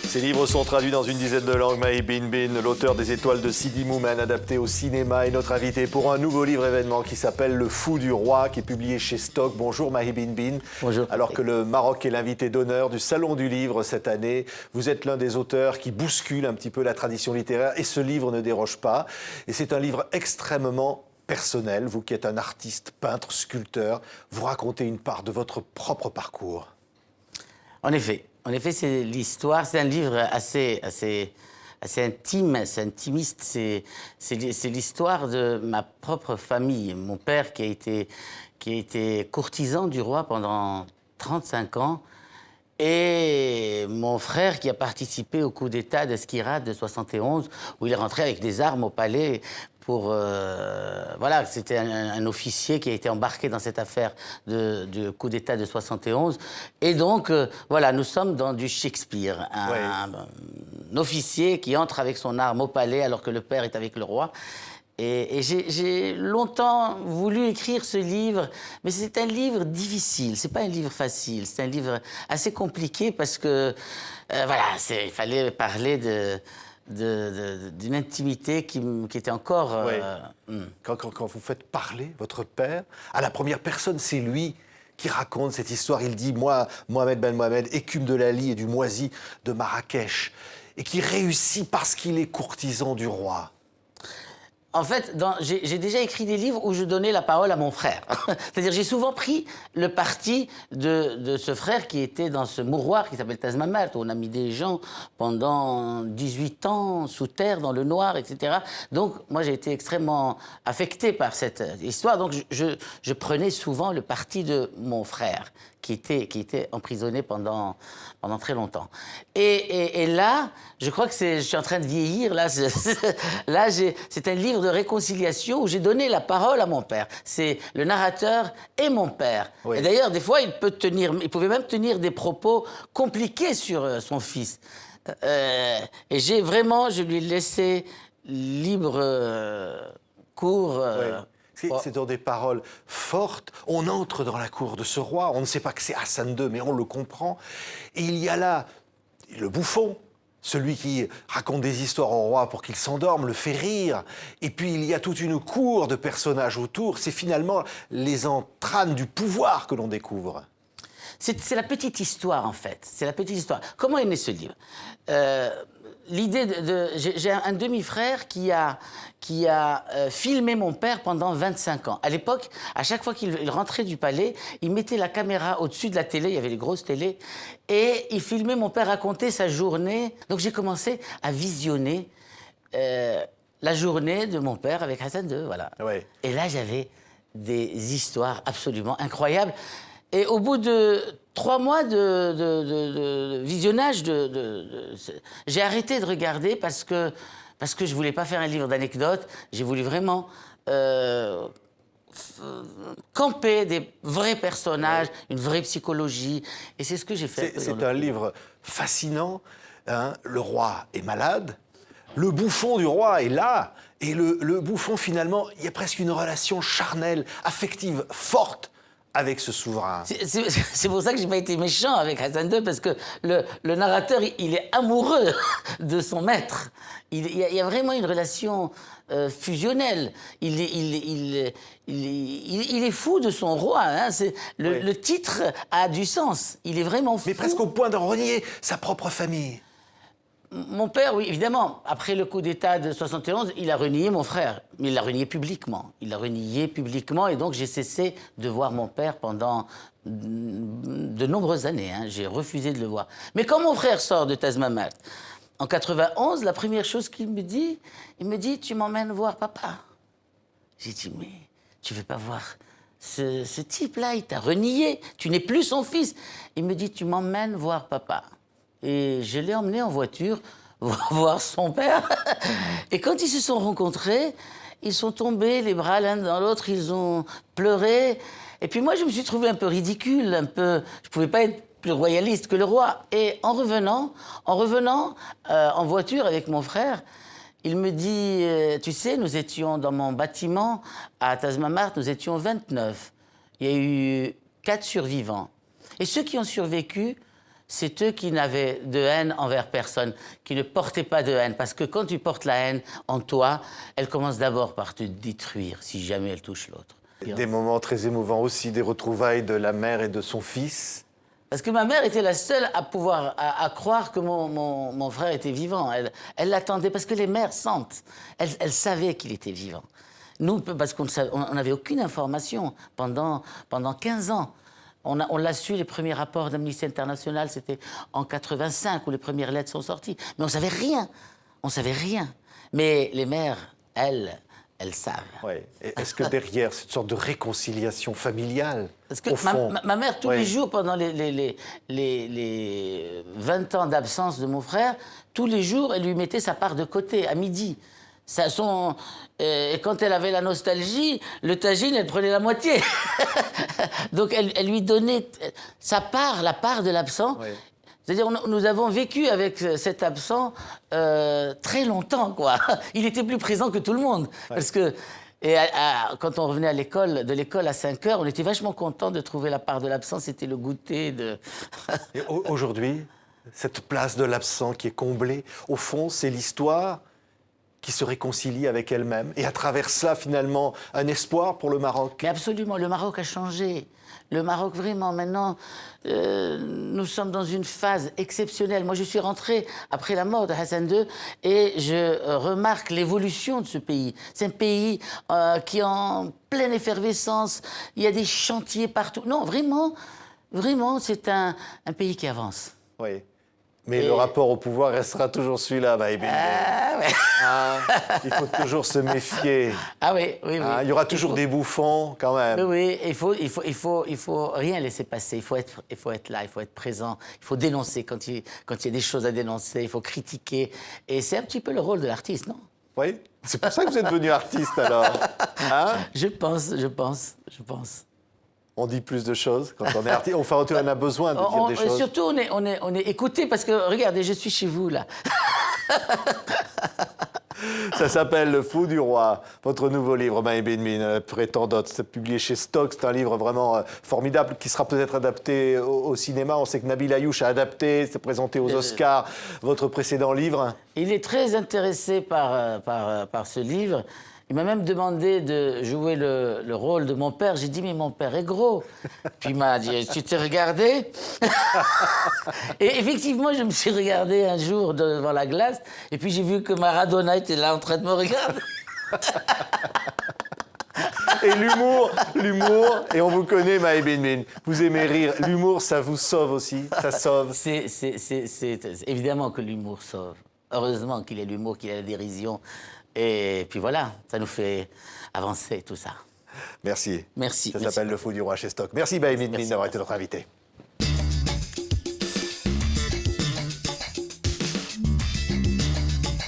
Ses livres sont traduits dans une dizaine de langues. Mahi Binbin, l'auteur des Étoiles de Sidi Moumen, adapté au cinéma, est notre invité pour un nouveau livre événement qui s'appelle Le Fou du Roi, qui est publié chez Stock. Bonjour Mahi Binbin. Bonjour. Alors que le Maroc est l'invité d'honneur du Salon du Livre cette année, vous êtes l'un des auteurs qui bouscule un petit peu la tradition littéraire et ce livre ne déroge pas. Et c'est un livre extrêmement personnel. Vous qui êtes un artiste, peintre, sculpteur, vous racontez une part de votre propre parcours. En effet, c'est l'histoire, c'est un livre assez intime, assez intimiste. C'est l'histoire de ma propre famille. Mon père qui a été courtisan du roi pendant 35 ans et mon frère qui a participé au coup d'État d'Esquirade de 71 où il est rentré avec des armes au palais pour... voilà, c'était un officier qui a été embarqué dans cette affaire du coup d'État de 71. Et donc, voilà, nous sommes dans du Shakespeare. Un officier qui entre avec son arme au palais alors que le père est avec le roi. Et j'ai longtemps voulu écrire ce livre, mais c'est un livre difficile, c'est pas un livre facile, c'est un livre assez compliqué parce que, voilà, il fallait parler d'une intimité qui était encore... Quand vous faites parler votre père, à la première personne, c'est lui qui raconte cette histoire. Il dit, moi, Mohamed Ben Mohamed, écume de Lali et du Moisi de Marrakech, et qui réussit parce qu'il est courtisan du roi. En fait, j'ai déjà écrit des livres où je donnais la parole à mon frère. C'est-à-dire, j'ai souvent pris le parti de ce frère qui était dans ce mouroir qui s'appelle Tazmamat, où on a mis des gens pendant 18 ans sous terre, dans le noir, etc. Donc, moi, j'ai été extrêmement affecté par cette histoire. Donc, je prenais souvent le parti de mon frère, qui était emprisonné pendant très longtemps. Et là, je crois que je suis en train de vieillir. Là, c'est un livre de réconciliation où j'ai donné la parole à mon père. C'est le narrateur et mon père. Oui. Et d'ailleurs, des fois, il pouvait même tenir des propos compliqués sur son fils. Et je lui ai laissé libre cours. C'est dans des paroles fortes. On entre dans la cour de ce roi. On ne sait pas que c'est Hassan II, mais on le comprend. Et il y a là le bouffon, celui qui raconte des histoires au roi pour qu'il s'endorme, le fait rire. Et puis il y a toute une cour de personnages autour. C'est finalement les entrailles du pouvoir que l'on découvre. C'est la petite histoire, en fait. C'est la petite histoire. Comment est né ce livre ? L'idée j'ai un demi-frère qui a filmé mon père pendant 25 ans. À l'époque, à chaque fois qu'il rentrait du palais, il mettait la caméra au-dessus de la télé, il y avait les grosses télés, et il filmait mon père raconter sa journée. Donc j'ai commencé à visionner la journée de mon père avec Hassan II, voilà. Ouais. Et là, j'avais des histoires absolument incroyables. Et au bout de 3 mois de visionnage, j'ai arrêté de regarder parce que je voulais pas faire un livre d'anecdotes. J'ai voulu vraiment camper des vrais personnages, une vraie psychologie. Et c'est ce que j'ai fait. C'est un livre fascinant. Hein. Le roi est malade. Le bouffon du roi est là. Et le bouffon, finalement, il y a presque une relation charnelle, affective, forte avec ce souverain. C'est pour ça que j'ai pas été méchant avec Hassan II, parce que le narrateur, il est amoureux de son maître. Il y a vraiment une relation fusionnelle. Il est fou de son roi. Hein. Le titre a du sens. Il est vraiment fou. Mais presque au point de renier sa propre famille. Mon père, oui, évidemment. Après le coup d'État de 71, il a renié mon frère. Mais il l'a renié publiquement. Et donc j'ai cessé de voir mon père pendant de nombreuses années. Hein. J'ai refusé de le voir. Mais quand mon frère sort de Tazmamat, en 91, la première chose qu'il me dit, tu m'emmènes voir papa. J'ai dit, mais tu veux pas voir ce type-là, il t'a renié. Tu n'es plus son fils. Il me dit, tu m'emmènes voir papa. Et je l'ai emmené en voiture voir son père. Et quand ils se sont rencontrés, ils sont tombés les bras l'un dans l'autre, ils ont pleuré. Et puis moi, je me suis trouvé un peu ridicule, je pouvais pas être plus royaliste que le roi. Et en revenant en voiture avec mon frère, il me dit, tu sais, nous étions dans mon bâtiment à Tazmamat, nous étions 29. Il y a eu 4 survivants. Et ceux qui ont survécu c'est eux qui n'avaient de haine envers personne, qui ne portaient pas de haine. Parce que quand tu portes la haine en toi, elle commence d'abord par te détruire, si jamais elle touche l'autre. Des moments très émouvants aussi, des retrouvailles de la mère et de son fils. Parce que ma mère était la seule à pouvoir à croire que mon frère était vivant. Elle l'attendait, parce que les mères sentent. Elle savait qu'il était vivant. Nous, parce qu'on n'avait aucune information pendant 15 ans. On l'a su, les premiers rapports d'Amnesty International, c'était en 85, où les premières lettres sont sorties. Mais on savait rien. On savait rien. Mais les mères, elles savent. Ouais. Est-ce que derrière cette sorte de réconciliation familiale, Parce que au fond, ma mère, tous les jours, pendant les 20 ans d'absence de mon frère, tous les jours, elle lui mettait sa part de côté, à midi. Et quand elle avait la nostalgie, le tagine, elle prenait la moitié. Donc elle lui donnait sa part, la part de l'absent. Oui. C'est-à-dire, nous avons vécu avec cet absent très longtemps, quoi. Il était plus présent que tout le monde. Ouais. Parce que quand on revenait de l'école à 5 heures, on était vachement content de trouver la part de l'absent. C'était le goûter de... Et aujourd'hui, cette place de l'absent qui est comblée, au fond, c'est l'histoire qui se réconcilie avec elle-même. Et à travers cela, finalement, un espoir pour le Maroc. Mais absolument, le Maroc a changé. Le Maroc, vraiment, maintenant, nous sommes dans une phase exceptionnelle. Moi, je suis rentré après la mort de Hassan II et je remarque l'évolution de ce pays. C'est un pays qui est en pleine effervescence. Il y a des chantiers partout. Non, vraiment, c'est un pays qui avance. Oui. Mais le rapport au pouvoir restera toujours celui-là, ouais. Il faut toujours se méfier. Ah oui. Il y aura toujours des bouffons, quand même. Oui, il faut rien laisser passer. Il faut être là, il faut être présent. Il faut dénoncer quand il y a des choses à dénoncer. Il faut critiquer. Et c'est un petit peu le rôle de l'artiste, non? Oui. C'est pour ça que vous êtes devenu artiste, alors. Je pense. On dit plus de choses quand on est artiste. Enfin, on a besoin de dire des choses. Surtout, on est écouté parce que, regardez, je suis chez vous, là. Ça s'appelle Le Fou du Roi, votre nouveau livre, Maï Benmine, Prétendote. C'est publié chez Stock. C'est un livre vraiment formidable qui sera peut-être adapté au cinéma. On sait que Nabil Ayouch a adapté, s'est présenté aux Oscars, votre précédent livre. Il est très intéressé par ce livre. Il m'a même demandé de jouer le rôle de mon père. J'ai dit, mais mon père est gros. Puis il m'a dit, tu t'es regardé? Et effectivement, je me suis regardé un jour devant la glace. Et puis j'ai vu que Maradona était là en train de me regarder. Et l'humour, et on vous connaît, Maï Benmine. Vous aimez rire. L'humour, ça vous sauve aussi. Ça sauve. C'est évidemment que l'humour sauve. Heureusement qu'il y a l'humour, qu'il y a la dérision. Et puis voilà, ça nous fait avancer tout ça. Merci. Merci. Ça s'appelle Le Fou du Roi chez Stock. Merci, Maï Benmine, d'avoir été notre invité.